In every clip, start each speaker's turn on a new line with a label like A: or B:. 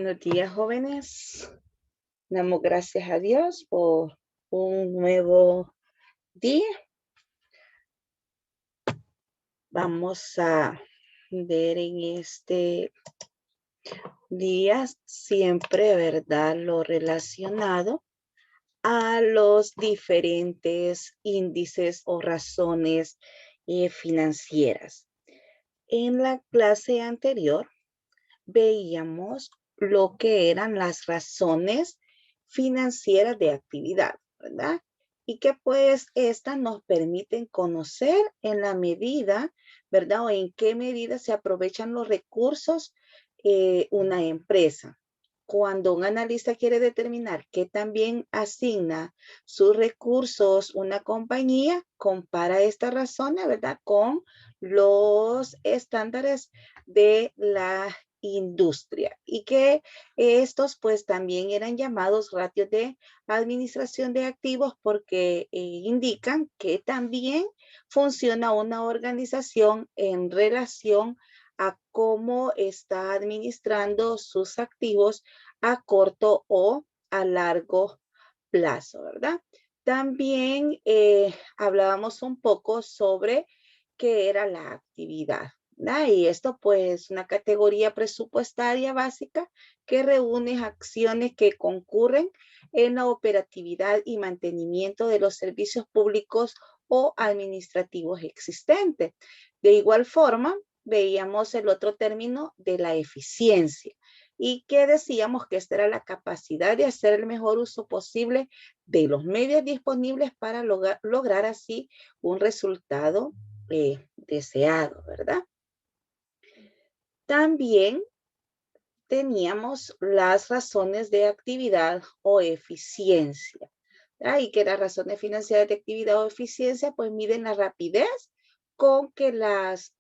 A: Buenos días, jóvenes. Damos gracias a Dios por un nuevo día. Vamos a ver en este día siempre, ¿verdad?, lo relacionado a los diferentes índices o razones financieras. En la clase anterior veíamos lo que eran las razones financieras de actividad, ¿verdad? Y que pues estas nos permiten conocer en la medida, ¿verdad? O en qué medida se aprovechan los recursos una empresa. Cuando un analista quiere determinar qué también asigna sus recursos una compañía, compara estas razones, ¿verdad?, con los estándares de la industria y que estos pues también eran llamados ratios de administración de activos porque indican que también funciona una organización en relación a cómo está administrando sus activos a corto o a largo plazo, ¿verdad? También hablábamos un poco sobre qué era la actividad. Y esto pues una categoría presupuestaria básica que reúne acciones que concurren en la operatividad y mantenimiento de los servicios públicos o administrativos existentes. De igual forma, veíamos el otro término de la eficiencia y que decíamos que esta era la capacidad de hacer el mejor uso posible de los medios disponibles para lograr así un resultado deseado, ¿verdad? También teníamos las razones de actividad o eficiencia. Y que las razones financieras de actividad o eficiencia pues miden la rapidez con que las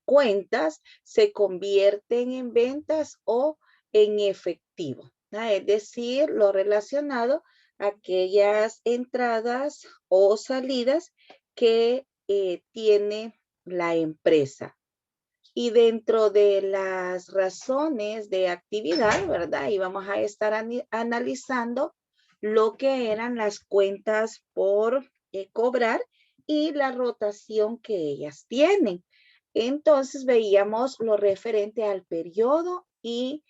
A: cuentas se convierten en ventas o en efectivo. Es decir, lo relacionado a aquellas entradas o salidas que tiene la empresa. Y dentro de las razones de actividad, ¿verdad? Y vamos a estar analizando lo que eran las cuentas por cobrar y la rotación que ellas tienen. Entonces veíamos lo referente al periodo y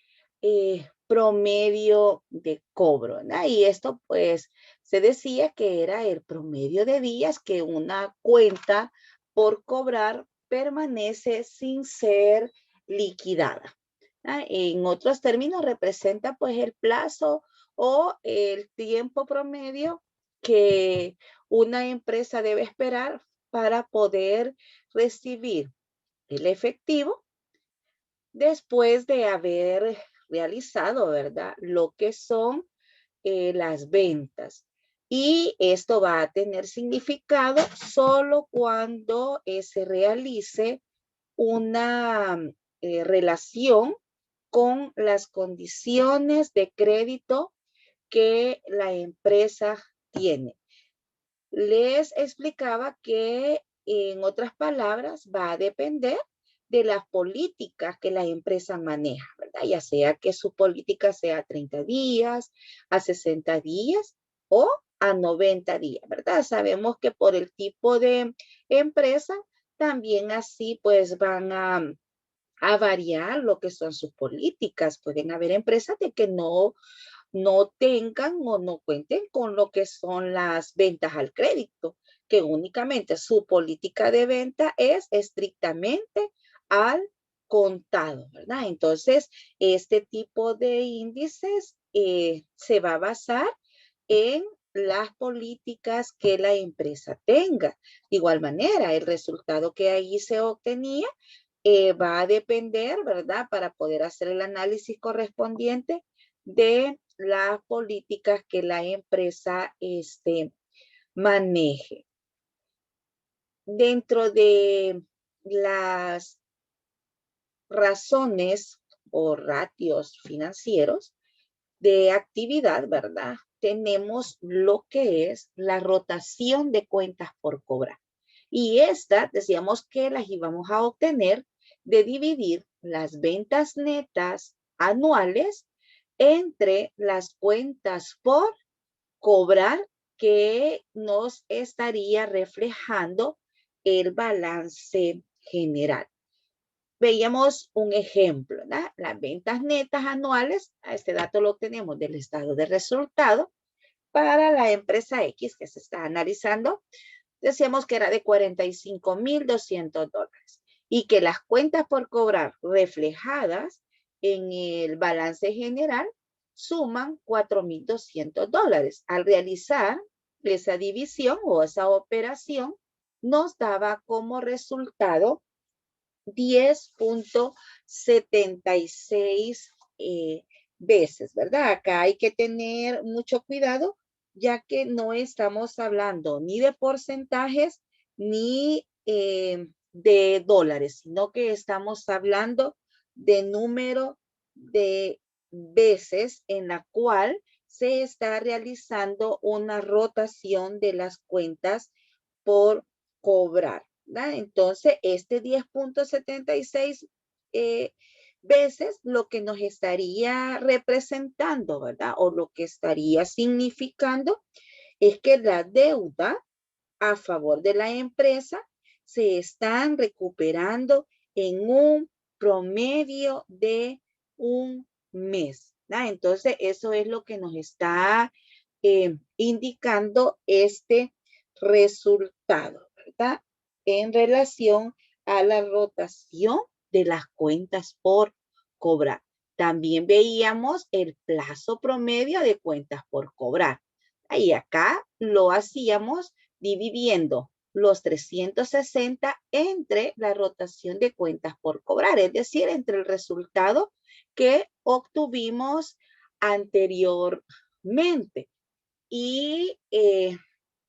A: promedio de cobro, ¿no? Y esto pues se decía que era el promedio de días que una cuenta por cobrar permanece sin ser liquidada. En otros términos, representa pues el plazo o el tiempo promedio que una empresa debe esperar para poder recibir el efectivo después de haber realizado, ¿verdad?, lo que son las ventas. Y esto va a tener significado solo cuando se realice una relación con las condiciones de crédito que la empresa tiene. Les explicaba que, en otras palabras, va a depender de las políticas que la empresa maneja, ¿verdad? Ya sea que su política sea a 30 días, a 60 días o a 90 días, ¿verdad? Sabemos que por el tipo de empresa, también así pues van a variar lo que son sus políticas. Pueden haber empresas de que no tengan o no cuenten con lo que son las ventas al crédito, que únicamente su política de venta es estrictamente al contado, ¿verdad? Entonces, este tipo de índices se va a basar en las políticas que la empresa tenga. De igual manera, el resultado que ahí se obtenía va a depender, ¿verdad?, para poder hacer el análisis correspondiente de las políticas que la empresa maneje. Dentro de las razones o ratios financieros de actividad, ¿verdad?, tenemos lo que es la rotación de cuentas por cobrar. Y esta, decíamos que las íbamos a obtener de dividir las ventas netas anuales entre las cuentas por cobrar que nos estaría reflejando el balance general. Veíamos un ejemplo, ¿no? Las ventas netas anuales, este dato lo obtenemos del estado de resultado para la empresa X que se está analizando. Decíamos que era de $45,200 y que las cuentas por cobrar reflejadas en el balance general suman $4,200. Al realizar esa división o esa operación, nos daba como resultado 10.76 veces, ¿verdad? Acá hay que tener mucho cuidado, ya que no estamos hablando ni de porcentajes ni de dólares, sino que estamos hablando de número de veces en la cual se está realizando una rotación de las cuentas por cobrar, ¿verdad? Entonces, este 10.76 veces lo que nos estaría representando, ¿verdad? O lo que estaría significando es que la deuda a favor de la empresa se están recuperando en un promedio de un mes, ¿verdad? Entonces, eso es lo que nos está indicando este resultado, ¿verdad? En relación a la rotación de las cuentas por cobrar. También veíamos el plazo promedio de cuentas por cobrar. Y acá lo hacíamos dividiendo los 360 entre la rotación de cuentas por cobrar, es decir, entre el resultado que obtuvimos anteriormente. Y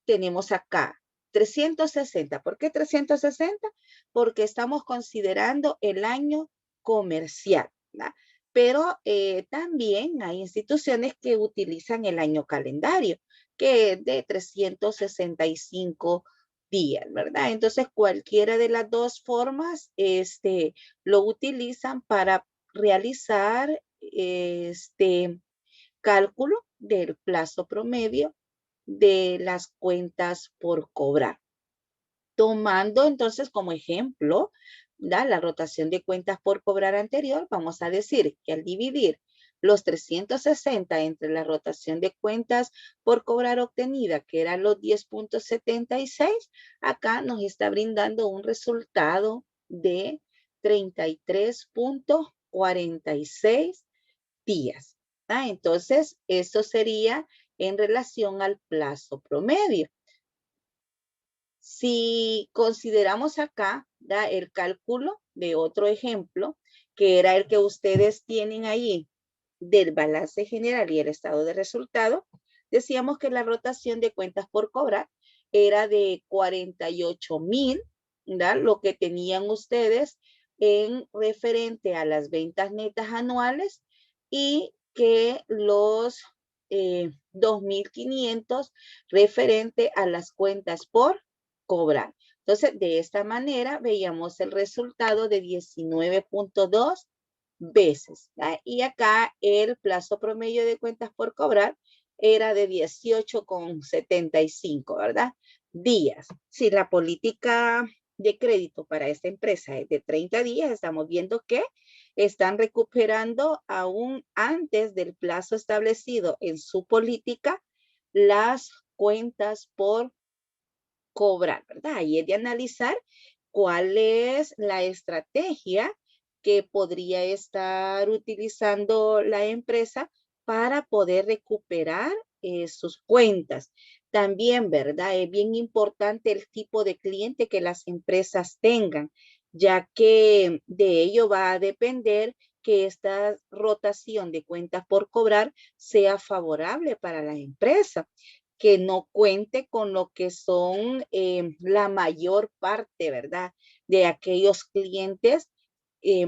A: tenemos acá 360. ¿Por qué 360? Porque estamos considerando el año comercial, ¿verdad? Pero también hay instituciones que utilizan el año calendario, que es de 365 días, ¿verdad? Entonces, cualquiera de las dos formas lo utilizan para realizar cálculo del plazo promedio de las cuentas por cobrar. Tomando entonces como ejemplo la rotación de cuentas por cobrar anterior, vamos a decir que al dividir los 360 entre la rotación de cuentas por cobrar obtenida, que eran los 10.76, acá nos está brindando un resultado de 33.46 días. Entonces, eso sería en relación al plazo promedio. Si consideramos acá el cálculo de otro ejemplo, que era el que ustedes tienen ahí del balance general y el estado de resultado, decíamos que la rotación de cuentas por cobrar era de 48,000, lo que tenían ustedes en referente a las ventas netas anuales y que los 2,500 referente a las cuentas por cobrar. Entonces, de esta manera veíamos el resultado de 19.2 veces. Y acá el plazo promedio de cuentas por cobrar era de 18,75, ¿verdad? Días. Si la política de crédito para esta empresa es de 30 días, estamos viendo que están recuperando aún antes del plazo establecido en su política las cuentas por cobrar, ¿verdad? Y es de analizar cuál es la estrategia que podría estar utilizando la empresa para poder recuperar sus cuentas. También, ¿verdad? Es bien importante el tipo de cliente que las empresas tengan, ya que de ello va a depender que esta rotación de cuentas por cobrar sea favorable para la empresa, que no cuente con lo que son la mayor parte, ¿verdad? De aquellos clientes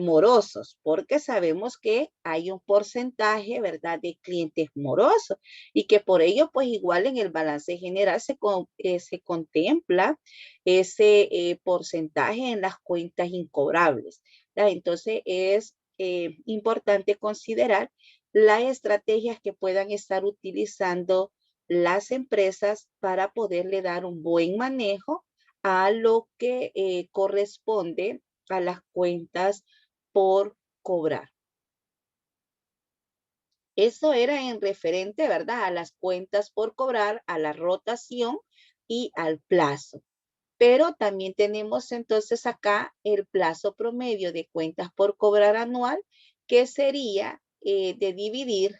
A: morosos, porque sabemos que hay un porcentaje, ¿verdad?, de clientes morosos y que por ello, pues igual en el balance general se contempla ese porcentaje en las cuentas incobrables, ¿verdad? Entonces es importante considerar las estrategias que puedan estar utilizando las empresas para poderle dar un buen manejo a lo que corresponde a las cuentas por cobrar. Eso era en referente, ¿verdad? A las cuentas por cobrar, a la rotación y al plazo. Pero también tenemos entonces acá el plazo promedio de cuentas por cobrar anual, que sería de dividir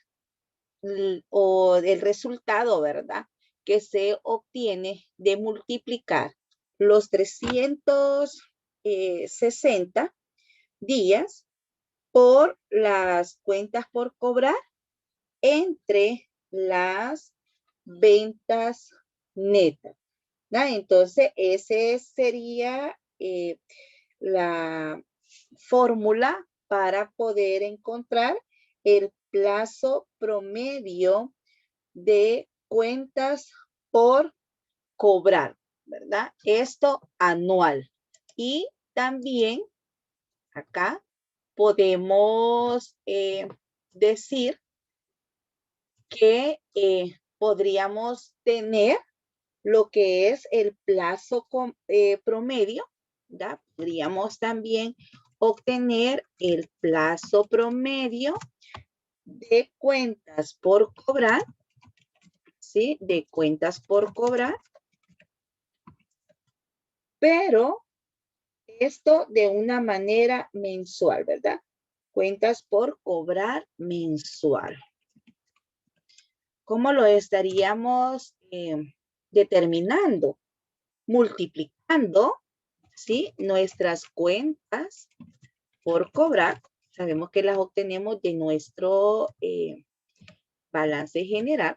A: o el resultado, ¿verdad? Que se obtiene de multiplicar los 360 días por las cuentas por cobrar entre las ventas netas, ¿no? Entonces, ese sería la fórmula para poder encontrar el plazo promedio de cuentas por cobrar, ¿verdad? Esto anual. Y también acá podemos decir que podríamos tener lo que es el plazo promedio, ¿verdad? Podríamos también obtener el plazo promedio de cuentas por cobrar, ¿sí? De cuentas por cobrar, pero esto de una manera mensual, ¿verdad? Cuentas por cobrar mensual. ¿Cómo lo estaríamos determinando? Multiplicando, ¿sí? Nuestras cuentas por cobrar. Sabemos que las obtenemos de nuestro balance general.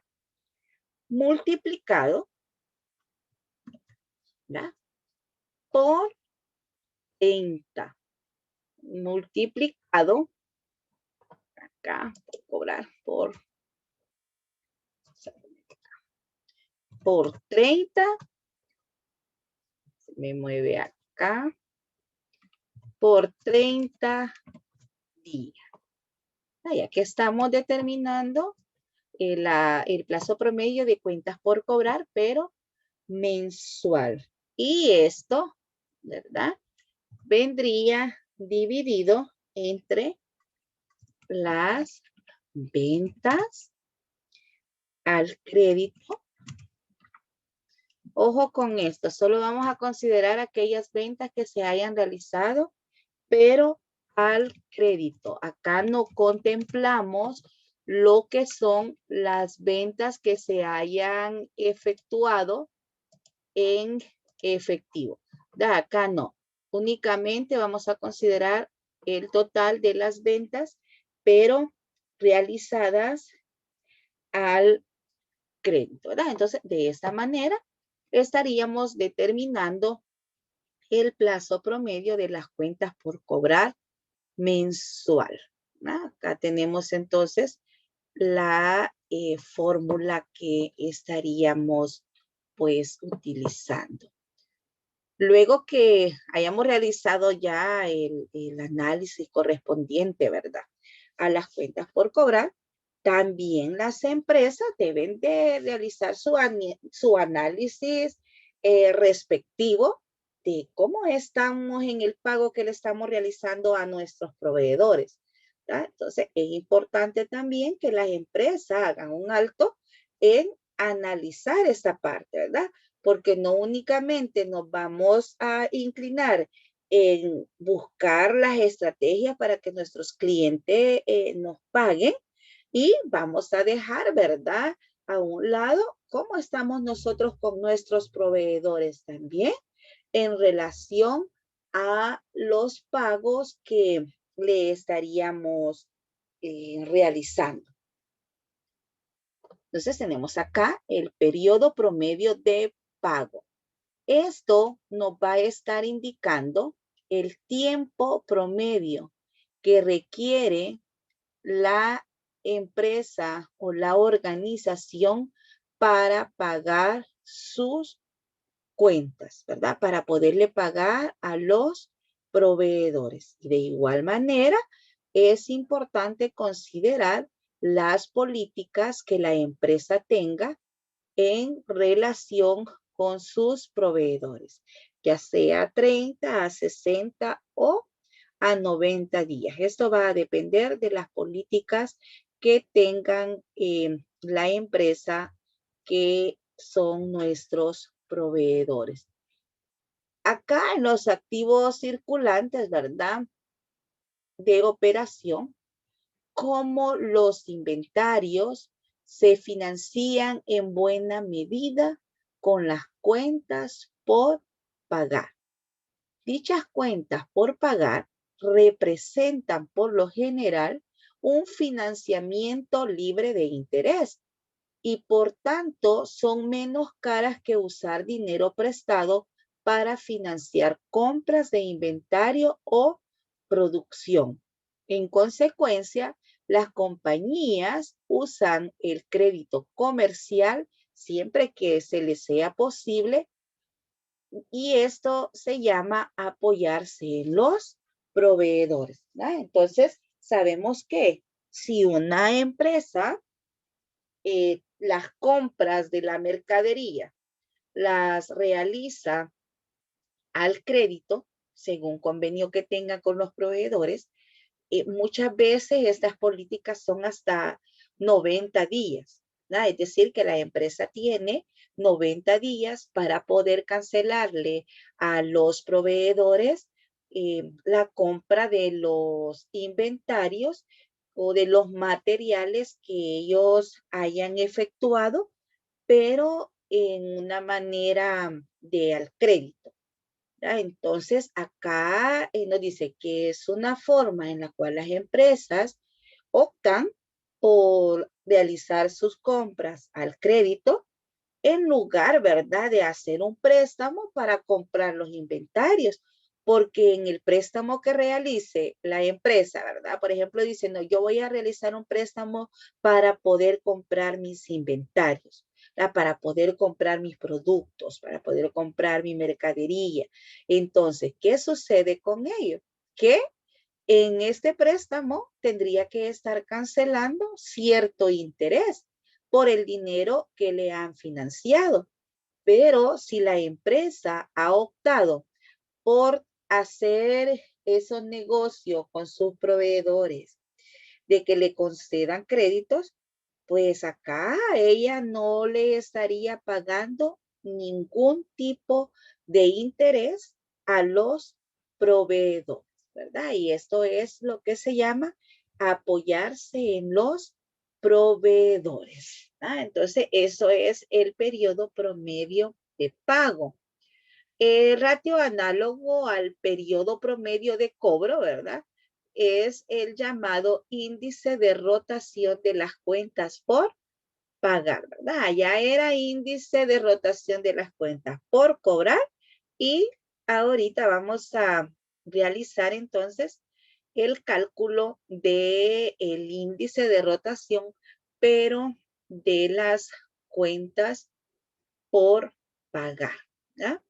A: Multiplicado, ¿verdad? Por 30. Multiplicado, acá, por cobrar, por 30. Se me mueve acá. Por 30 días. Ya que estamos determinando el plazo promedio de cuentas por cobrar, pero mensual. Y esto, ¿verdad? Vendría dividido entre las ventas al crédito. Ojo con esto, solo vamos a considerar aquellas ventas que se hayan realizado, pero al crédito. Acá no contemplamos lo que son las ventas que se hayan efectuado en efectivo. De acá no. Únicamente vamos a considerar el total de las ventas, pero realizadas al crédito, ¿verdad? Entonces, de esta manera estaríamos determinando el plazo promedio de las cuentas por cobrar mensual, ¿no? Acá tenemos entonces la fórmula que estaríamos pues utilizando. Luego que hayamos realizado ya el análisis correspondiente, ¿verdad? A las cuentas por cobrar, también las empresas deben de realizar su análisis respectivo de cómo estamos en el pago que le estamos realizando a nuestros proveedores, ¿verdad? Entonces, es importante también que las empresas hagan un alto en analizar esta parte, ¿verdad? Porque no únicamente nos vamos a inclinar en buscar las estrategias para que nuestros clientes nos paguen y vamos a dejar, ¿verdad? A un lado cómo estamos nosotros con nuestros proveedores también en relación a los pagos que le estaríamos realizando. Entonces tenemos acá el periodo promedio de pago. Esto nos va a estar indicando el tiempo promedio que requiere la empresa o la organización para pagar sus cuentas, ¿verdad? Para poderle pagar a los proveedores. Y de igual manera, es importante considerar las políticas que la empresa tenga en relación con sus proveedores, ya sea 30 a 60 o a 90 días. Esto va a depender de las políticas que tengan la empresa que son nuestros proveedores. Acá en los activos circulantes, ¿verdad? De operación, cómo los inventarios se financian en buena medida con las cuentas por pagar. Dichas cuentas por pagar representan por lo general un financiamiento libre de interés y por tanto son menos caras que usar dinero prestado para financiar compras de inventario o producción. En consecuencia, las compañías usan el crédito comercial siempre que se les sea posible y esto se llama apoyarse en los proveedores, ¿no? Entonces, sabemos que si una empresa las compras de la mercadería las realiza al crédito, según convenio que tenga con los proveedores, muchas veces estas políticas son hasta 90 días, ¿no? Es decir, que la empresa tiene 90 días para poder cancelarle a los proveedores la compra de los inventarios o de los materiales que ellos hayan efectuado, pero en una manera de al crédito. Entonces, acá nos dice que es una forma en la cual las empresas optan por realizar sus compras al crédito en lugar, ¿verdad?, de hacer un préstamo para comprar los inventarios. Porque en el préstamo que realice la empresa, ¿verdad? Por ejemplo, dice, no, yo voy a realizar un préstamo para poder comprar mis inventarios, ¿verdad? Para poder comprar mis productos, para poder comprar mi mercadería. Entonces, ¿qué sucede con ello? Que en este préstamo tendría que estar cancelando cierto interés por el dinero que le han financiado. Pero si la empresa ha optado por hacer esos negocios con sus proveedores, de que le concedan créditos, pues acá ella no le estaría pagando ningún tipo de interés a los proveedores, ¿verdad? Y esto es lo que se llama apoyarse en los proveedores, ¿verdad? Entonces, eso es el periodo promedio de pago. El ratio análogo al periodo promedio de cobro, ¿verdad? Es el llamado índice de rotación de las cuentas por pagar, ¿verdad? Ya era índice de rotación de las cuentas por cobrar y ahorita vamos a realizar entonces el cálculo del índice de rotación, pero de las cuentas por pagar, ¿verdad?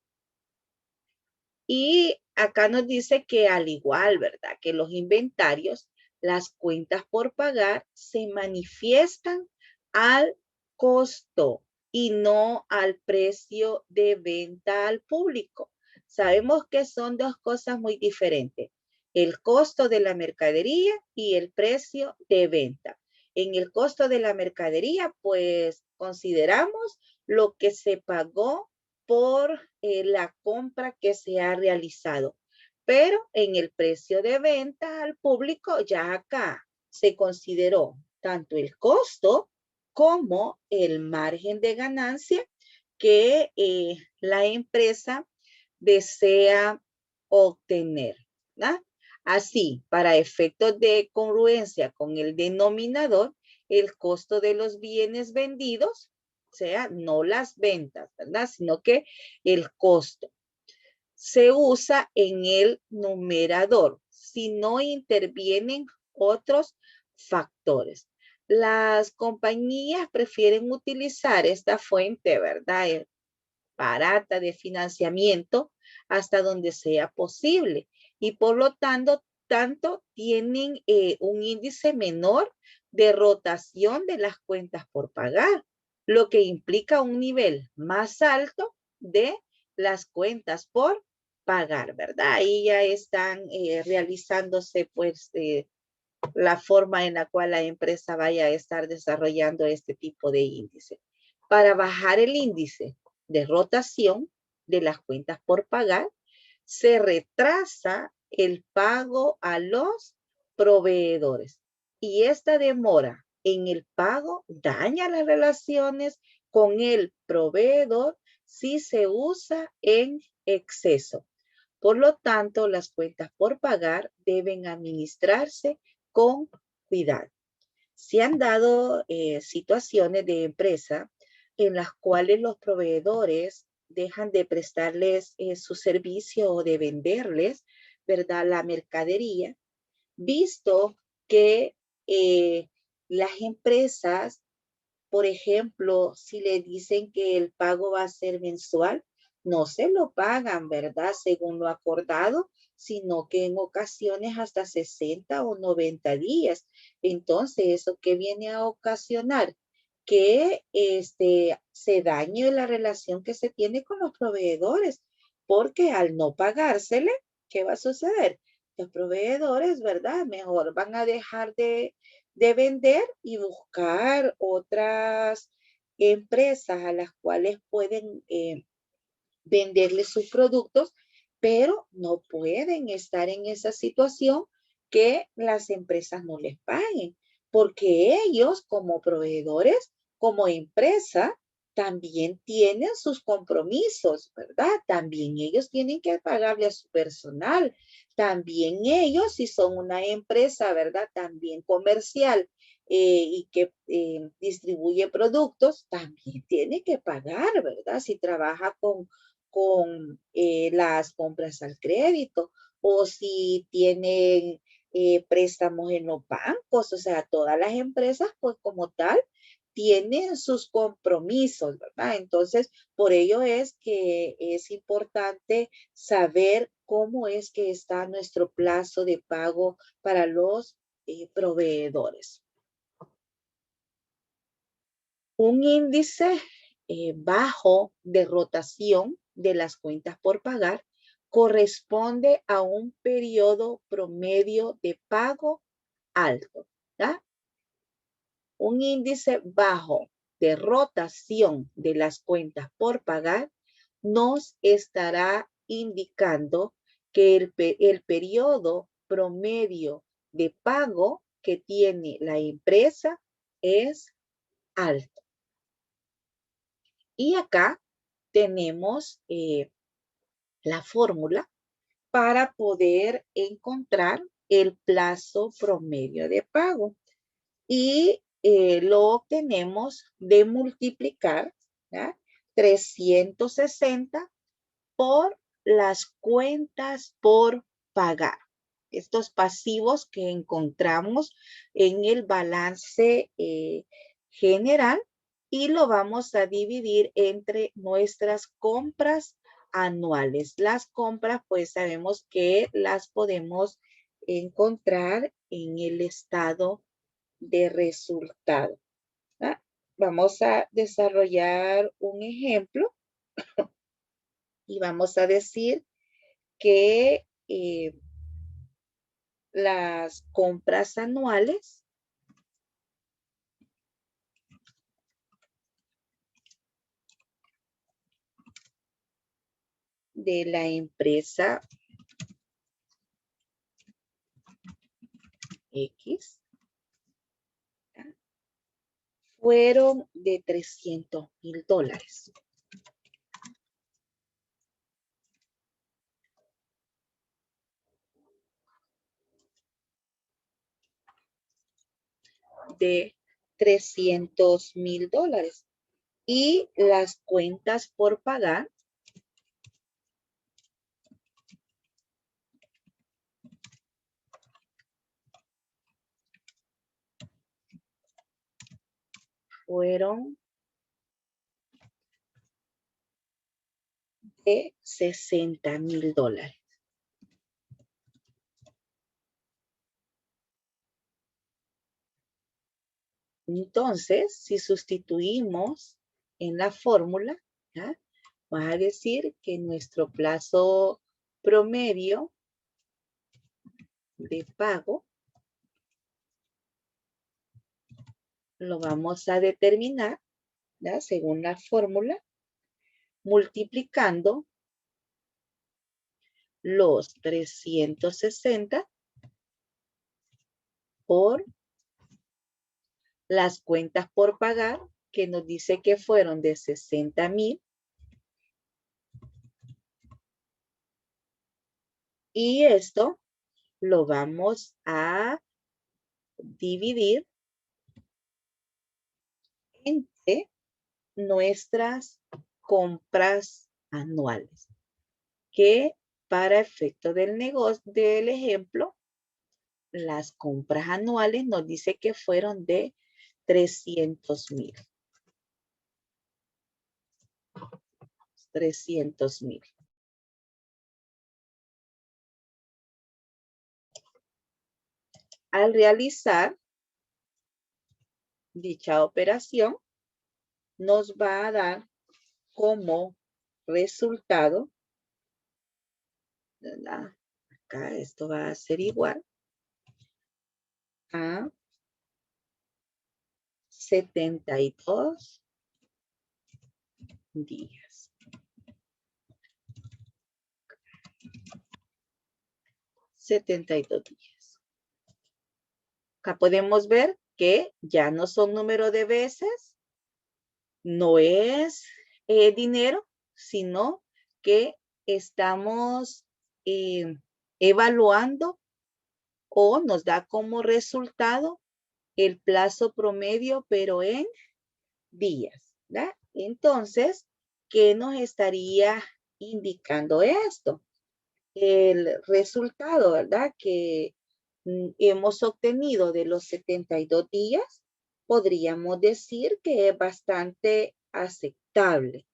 A: Y acá nos dice que al igual, ¿verdad? Que los inventarios, las cuentas por pagar se manifiestan al costo y no al precio de venta al público. Sabemos que son dos cosas muy diferentes. El costo de la mercadería y el precio de venta. En el costo de la mercadería, pues consideramos lo que se pagó por la compra que se ha realizado. Pero en el precio de venta al público, ya acá se consideró tanto el costo como el margen de ganancia que la empresa desea obtener, ¿no? Así, para efectos de congruencia con el denominador, el costo de los bienes vendidos, o sea, no las ventas, ¿verdad? Sino que el costo se usa en el numerador si no intervienen otros factores. Las compañías prefieren utilizar esta fuente, ¿verdad? Barata de financiamiento hasta donde sea posible y por lo tanto tanto, tienen un índice menor de rotación de las cuentas por pagar, lo que implica un nivel más alto de las cuentas por pagar, ¿verdad? Ahí ya están realizándose pues la forma en la cual la empresa vaya a estar desarrollando este tipo de índice. Para bajar el índice de rotación de las cuentas por pagar, se retrasa el pago a los proveedores. Y esta demora en el pago daña las relaciones con el proveedor si se usa en exceso. Por lo tanto, las cuentas por pagar deben administrarse con cuidado. Se han dado situaciones de empresa en las cuales los proveedores dejan de prestarles su servicio o de venderles, ¿verdad?, la mercadería, visto que las empresas, por ejemplo, si le dicen que el pago va a ser mensual, no se lo pagan, ¿verdad? Según lo acordado, sino que en ocasiones hasta 60 o 90 días. Entonces, ¿eso qué viene a ocasionar? Que se dañe la relación que se tiene con los proveedores, porque al no pagársele, ¿qué va a suceder? Los proveedores, ¿verdad? Mejor van a dejar de vender y buscar otras empresas a las cuales pueden venderles sus productos, pero no pueden estar en esa situación que las empresas no les paguen, porque ellos como proveedores, como empresa, también tienen sus compromisos, ¿verdad? También ellos tienen que pagarle a su personal. También ellos, si son una empresa, ¿verdad? También comercial y que distribuye productos, también tiene que pagar, ¿verdad? Si trabaja con las compras al crédito o si tienen préstamos en los bancos, o sea, todas las empresas, pues como tal, tienen sus compromisos, ¿verdad? Entonces, por ello es que es importante saber cómo es que está nuestro plazo de pago para los proveedores. Un índice bajo de rotación de las cuentas por pagar corresponde a un periodo promedio de pago alto, ¿ya? Un índice bajo de rotación de las cuentas por pagar nos estará indicando que el periodo promedio de pago que tiene la empresa es alto. Y acá tenemos la fórmula para poder encontrar el plazo promedio de pago. Y lo obtenemos de multiplicar, ¿ya?, 360 por las cuentas por pagar. Estos pasivos que encontramos en el balance general, y lo vamos a dividir entre nuestras compras anuales. Las compras, pues sabemos que las podemos encontrar en el estado de resultado. ¿Ah? Vamos a desarrollar un ejemplo y vamos a decir que las compras anuales de la empresa X fueron de $300,000. De $300,000. Y las cuentas por pagar fueron de $60,000. Entonces, si sustituimos en la fórmula, ¿ya? Va a decir que nuestro plazo promedio de pago lo vamos a determinar, ¿ya? Según la fórmula, multiplicando los 360 por las cuentas por pagar, que nos dice que fueron de 60,000. Y esto lo vamos a dividir entre nuestras compras anuales, que para efecto del negocio, del ejemplo, las compras anuales nos dice que fueron de 300,000. 300,000. Al realizar dicha operación, nos va a dar como resultado, ¿verdad? Acá esto va a ser igual a 72 días. 72 días. Acá podemos ver que ya no son número de veces, no es dinero, sino que estamos evaluando o nos da como resultado el plazo promedio, pero en días, ¿verdad? Entonces, ¿qué nos estaría indicando esto? El resultado, ¿verdad? Que hemos obtenido de los 72 días, podríamos decir que es bastante aceptable.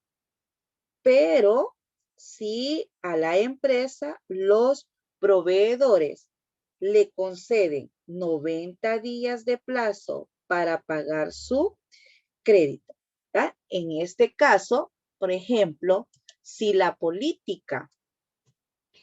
A: Pero si a la empresa los proveedores le conceden 90 días de plazo para pagar su crédito, ¿verdad? En este caso, por ejemplo, si la política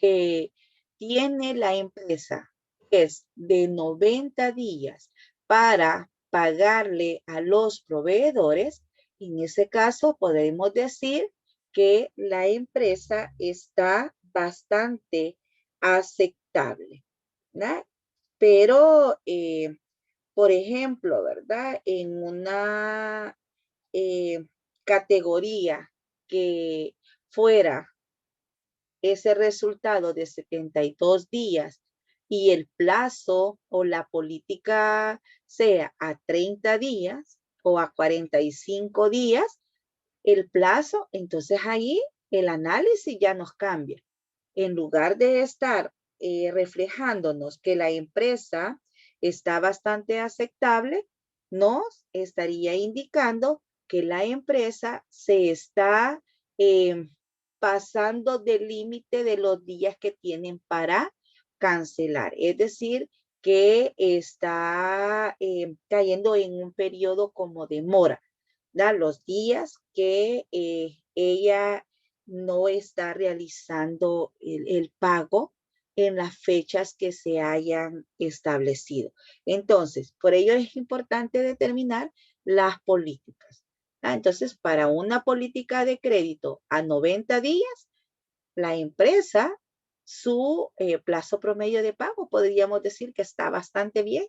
A: que tiene la empresa es de 90 días para pagarle a los proveedores, en ese caso podemos decir que la empresa está bastante aceptable, ¿verdad? Pero, por ejemplo, ¿verdad? En una categoría que fuera ese resultado de 72 días y el plazo o la política sea a 30 días o a 45 días, el plazo, entonces ahí el análisis ya nos cambia. En lugar de estar reflejándonos que la empresa está bastante aceptable, nos estaría indicando que la empresa se está pasando del límite de los días que tienen para cancelar. Es decir, que está cayendo en un periodo como de mora, ¿verdad? Los días que ella no está realizando el pago en las fechas que se hayan establecido. Entonces, por ello es importante determinar las políticas. Entonces, para una política de crédito a 90 días, la empresa, su plazo promedio de pago, podríamos decir que está bastante bien.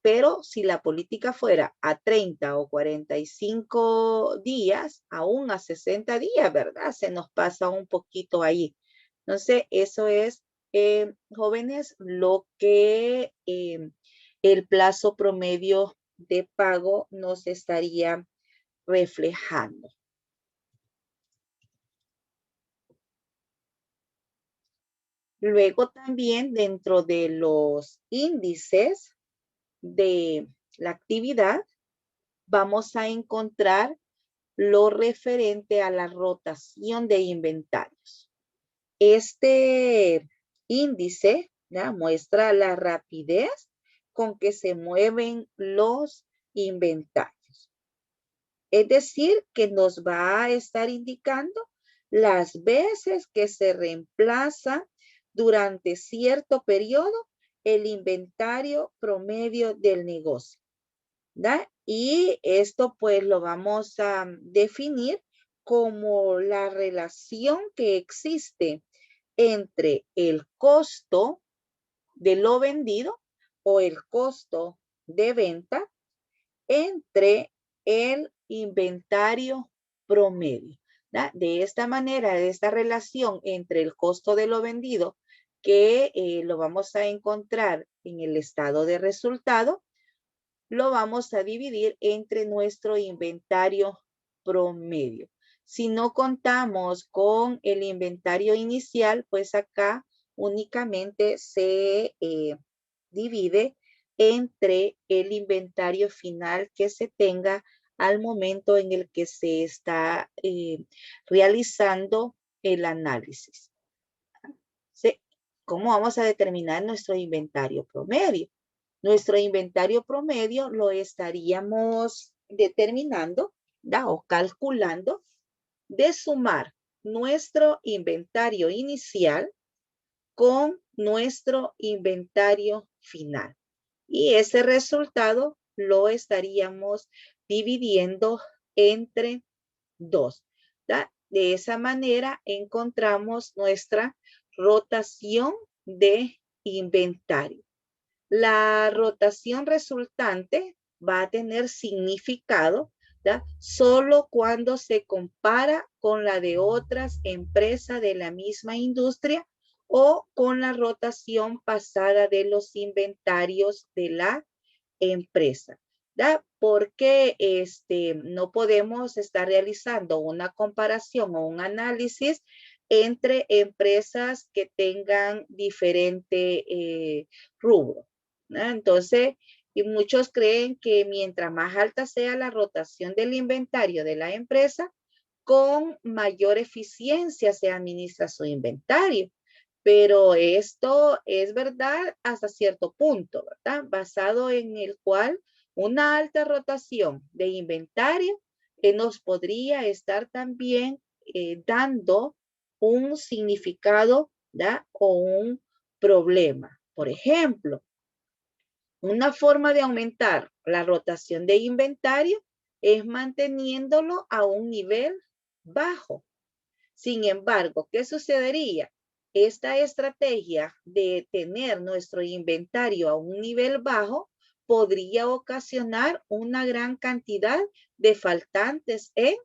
A: Pero si la política fuera a 30 o 45 días, aún a 60 días, ¿verdad? Se nos pasa un poquito ahí. Entonces, eso es, jóvenes, lo que el plazo promedio de pago nos estaría reflejando. Luego también dentro de los índices de la actividad, vamos a encontrar lo referente a la rotación de inventarios. Este índice, ¿ya?, muestra la rapidez con que se mueven los inventarios. Es decir, que nos va a estar indicando las veces que se reemplaza durante cierto periodo el inventario promedio del negocio, ¿verdad? Y esto pues lo vamos a definir como la relación que existe entre el costo de lo vendido o el costo de venta entre el inventario promedio, ¿verdad? De esta manera, de esta relación entre el costo de lo vendido, que lo vamos a encontrar en el estado de resultado, lo vamos a dividir entre nuestro inventario promedio. Si no contamos con el inventario inicial, pues acá únicamente se divide entre el inventario final que se tenga al momento en el que se está realizando el análisis. ¿Sí? ¿Cómo vamos a determinar nuestro inventario promedio? Nuestro inventario promedio lo estaríamos determinando, ¿da? O calculando de sumar nuestro inventario inicial con nuestro inventario final. Y ese resultado lo estaríamos dividiendo entre 2. ¿Da? De esa manera encontramos nuestra rotación de inventario. La rotación resultante va a tener significado, ¿da? Solo cuando se compara con la de otras empresas de la misma industria o con la rotación pasada de los inventarios de la empresa. ¿Da? Porque no podemos estar realizando una comparación o un análisis entre empresas que tengan diferente rubro. ¿No? Entonces, y muchos creen que mientras más alta sea la rotación del inventario de la empresa, con mayor eficiencia se administra su inventario. Pero esto es verdad hasta cierto punto, ¿verdad? Basado en el cual una alta rotación de inventario nos podría estar también dando un significado, ¿verdad? O un problema. Por ejemplo, una forma de aumentar la rotación de inventario es manteniéndolo a un nivel bajo. Sin embargo, ¿qué sucedería? Esta estrategia de tener nuestro inventario a un nivel bajo podría ocasionar una gran cantidad de faltantes en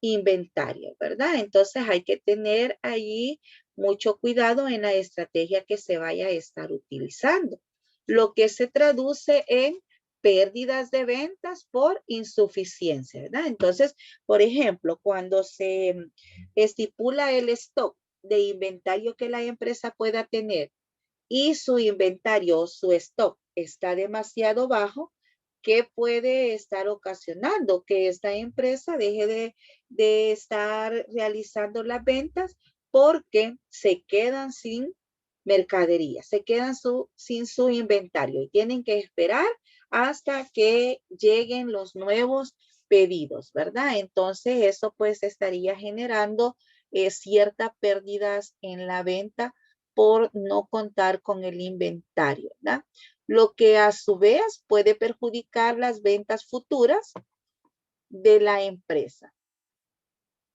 A: inventario, ¿verdad? Entonces hay que tener allí mucho cuidado en la estrategia que se vaya a estar utilizando, lo que se traduce en pérdidas de ventas por insuficiencia, ¿verdad? Entonces, por ejemplo, cuando se estipula el stock de inventario que la empresa pueda tener y su inventario o su stock está demasiado bajo, ¿qué puede estar ocasionando? Que esta empresa deje de estar realizando las ventas porque se quedan sin mercadería, se quedan sin su inventario y tienen que esperar hasta que lleguen los nuevos pedidos, ¿verdad? Entonces eso pues estaría generando ciertas pérdidas en la venta por no contar con el inventario, ¿verdad? Lo que a su vez puede perjudicar las ventas futuras de la empresa.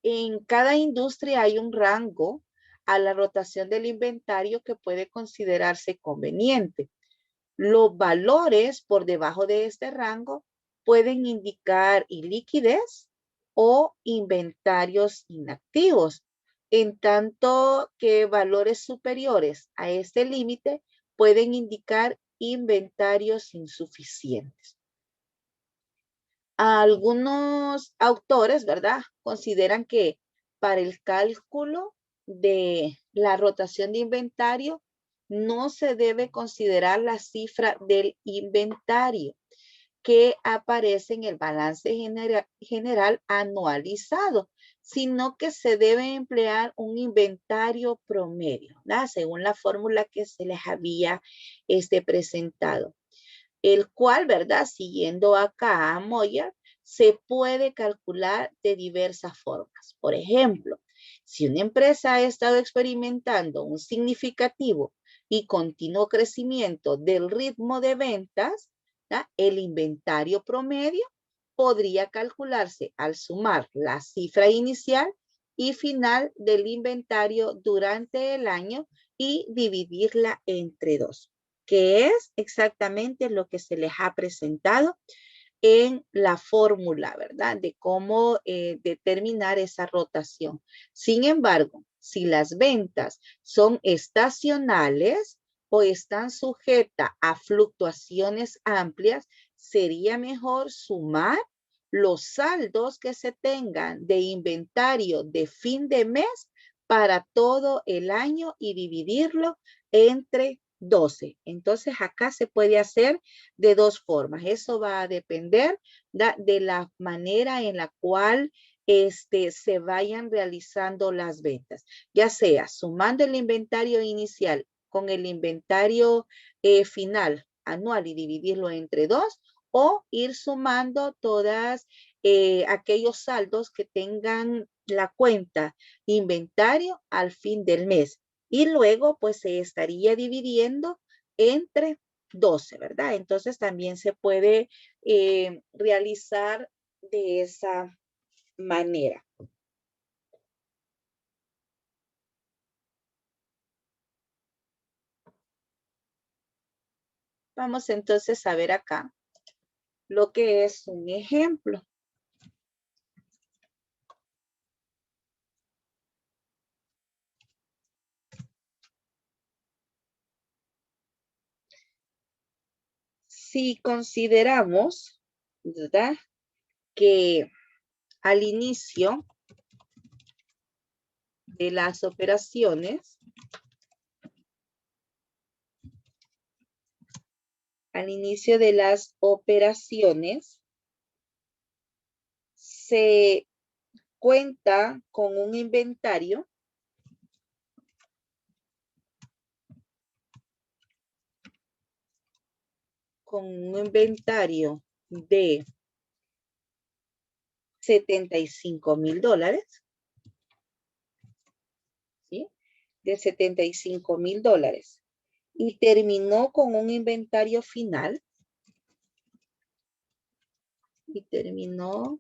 A: En cada industria hay un rango a la rotación del inventario que puede considerarse conveniente. Los valores por debajo de este rango pueden indicar iliquidez o inventarios inactivos, en tanto que valores superiores a este límite pueden indicar inventarios insuficientes. Algunos autores, ¿verdad? Consideran que para el cálculo de la rotación de inventario no se debe considerar la cifra del inventario que aparece en el balance general anualizado, sino que se debe emplear un inventario promedio, ¿verdad? Según la fórmula que se les había presentado. el cual, ¿verdad? Siguiendo acá a Moyer, se puede calcular de diversas formas. Por ejemplo, si una empresa ha estado experimentando un significativo y continuo crecimiento del ritmo de ventas, ¿verdad? El inventario promedio podría calcularse al sumar la cifra inicial y final del inventario durante el año y dividirla entre dos, que es exactamente lo que se les ha presentado en la fórmula, ¿verdad? De cómo determinar esa rotación. Sin embargo, si las ventas son estacionales o están sujetas a fluctuaciones amplias, sería mejor sumar los saldos que se tengan de inventario de fin de mes para todo el año y dividirlo entre 12. Entonces acá se puede hacer de dos formas. Eso va a depender de la manera en la cual se vayan realizando las ventas, ya sea sumando el inventario inicial con el inventario final anual y dividirlo entre dos, o ir sumando todas aquellos saldos que tengan la cuenta inventario al fin del mes. Y luego pues se estaría dividiendo entre 12, ¿verdad? Entonces también se puede realizar de esa manera. Vamos entonces a ver acá lo que es un ejemplo. Si consideramos, ¿verdad? Que al inicio de las operaciones, se cuenta con un inventario de $75,000, ¿sí? De $75,000 y terminó con un inventario final y terminó,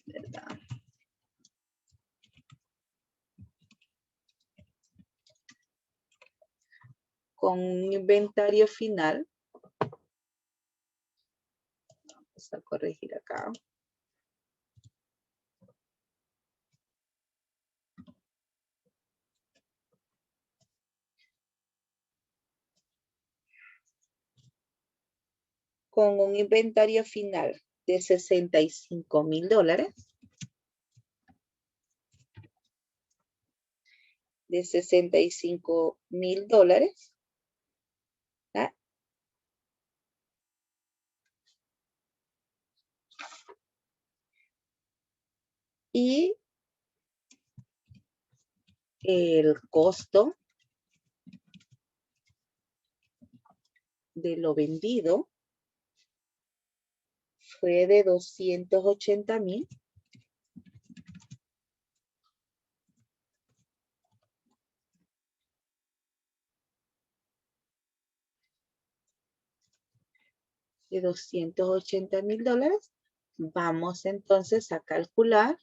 A: ¿verdad? Con un inventario final. Vamos a corregir acá. Con un inventario final de $65,000. De $65,000. ¿Ah? Y el costo de lo vendido fue de 280,000. De $280,000. Vamos entonces a calcular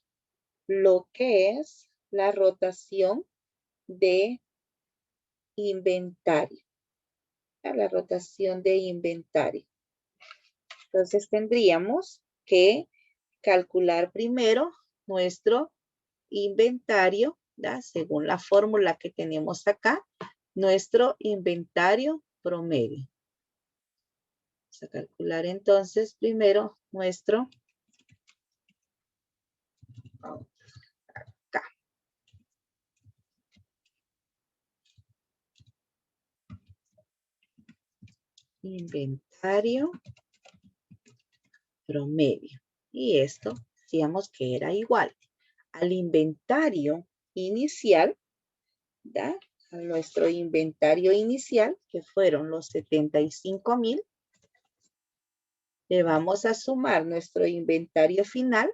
A: lo que es la rotación de inventario. La rotación de inventario. Entonces tendríamos que calcular primero nuestro inventario, ¿verdad? Según la fórmula que tenemos acá, nuestro inventario promedio. Vamos a calcular entonces primero nuestro acá. Inventario promedio. Y esto decíamos que era igual al inventario inicial, ¿verdad? a nuestro inventario inicial, que fueron los 75,000. Le vamos a sumar nuestro inventario final,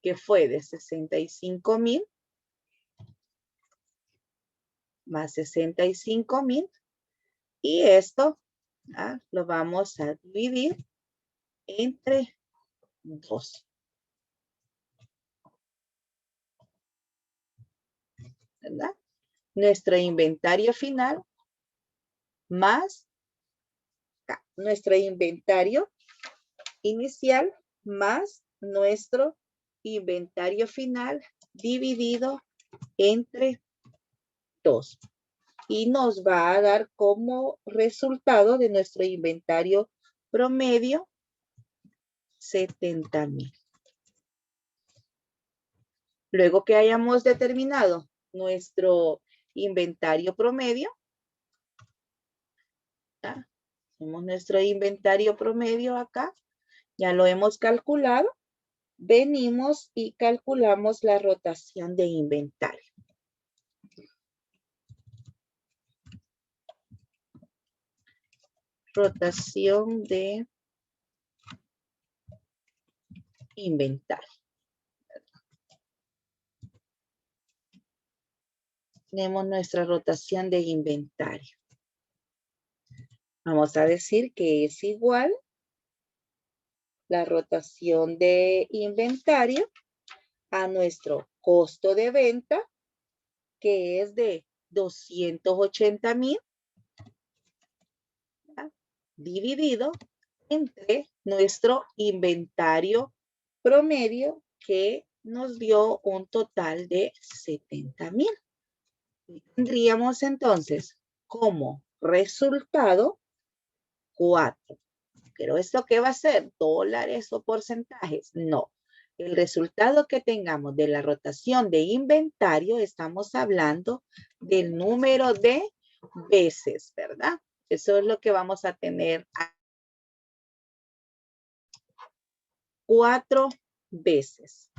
A: que fue de 65,000 más 65,000. Y esto lo vamos a dividir entre 2. ¿Verdad? Nuestro inventario final más nuestro inventario inicial más nuestro inventario final dividido entre 2. Y nos va a dar como resultado de nuestro inventario promedio 70,000. Luego que hayamos determinado nuestro inventario promedio, hacemos nuestro inventario promedio acá, ya lo hemos calculado, venimos y calculamos la rotación de inventario. Rotación de inventario. Tenemos nuestra rotación de inventario. Vamos a decir que es igual la rotación de inventario a nuestro costo de venta, que es de 280,000, dividido entre nuestro inventario promedio, que nos dio un total de 70,000. Tendríamos entonces como resultado 4. ¿Pero esto qué va a ser? ¿Dólares o porcentajes? No. El resultado que tengamos de la rotación de inventario, estamos hablando del número de veces, ¿verdad? Eso es lo que vamos a tener 4 veces.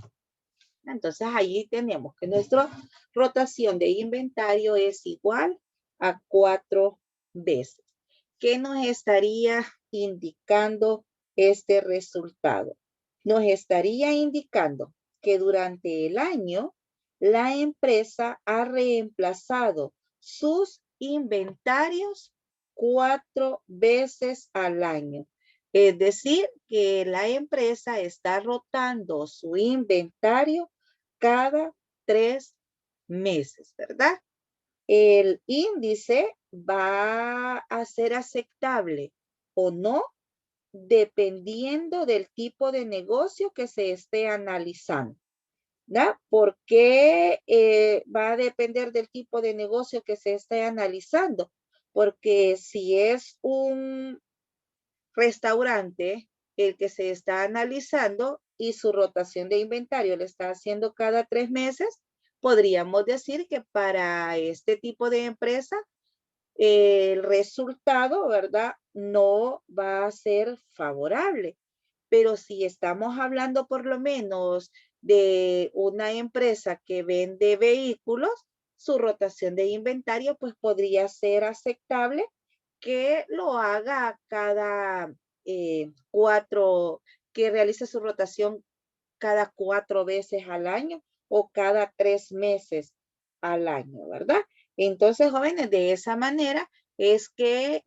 A: Entonces, ahí tenemos que nuestra rotación de inventario es igual a 4 veces. ¿Qué nos estaría indicando este resultado? Nos estaría indicando que durante el año, la empresa ha reemplazado sus inventarios 4 veces al año. Es decir, que la empresa está rotando su inventario cada 3 meses, ¿verdad? El índice va a ser aceptable o no, dependiendo del tipo de negocio que se esté analizando, ¿verdad? ¿Por qué va a depender del tipo de negocio que se esté analizando? Porque si es un restaurante el que se está analizando y su rotación de inventario le está haciendo cada 3 meses, podríamos decir que para este tipo de empresa el resultado, ¿verdad? No va a ser favorable. Pero si estamos hablando por lo menos de una empresa que vende vehículos, su rotación de inventario pues podría ser aceptable, que lo haga cada 4, que realice su rotación cada 4 veces al año o cada 3 meses al año, ¿verdad? Entonces, jóvenes, de esa manera es que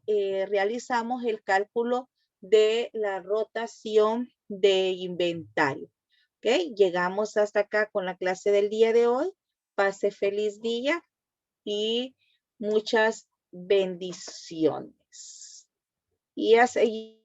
A: realizamos el cálculo de la rotación de inventario. ¿Ok? Llegamos hasta acá con la clase del día de hoy. Pase feliz día y muchas bendiciones. Y a seguir.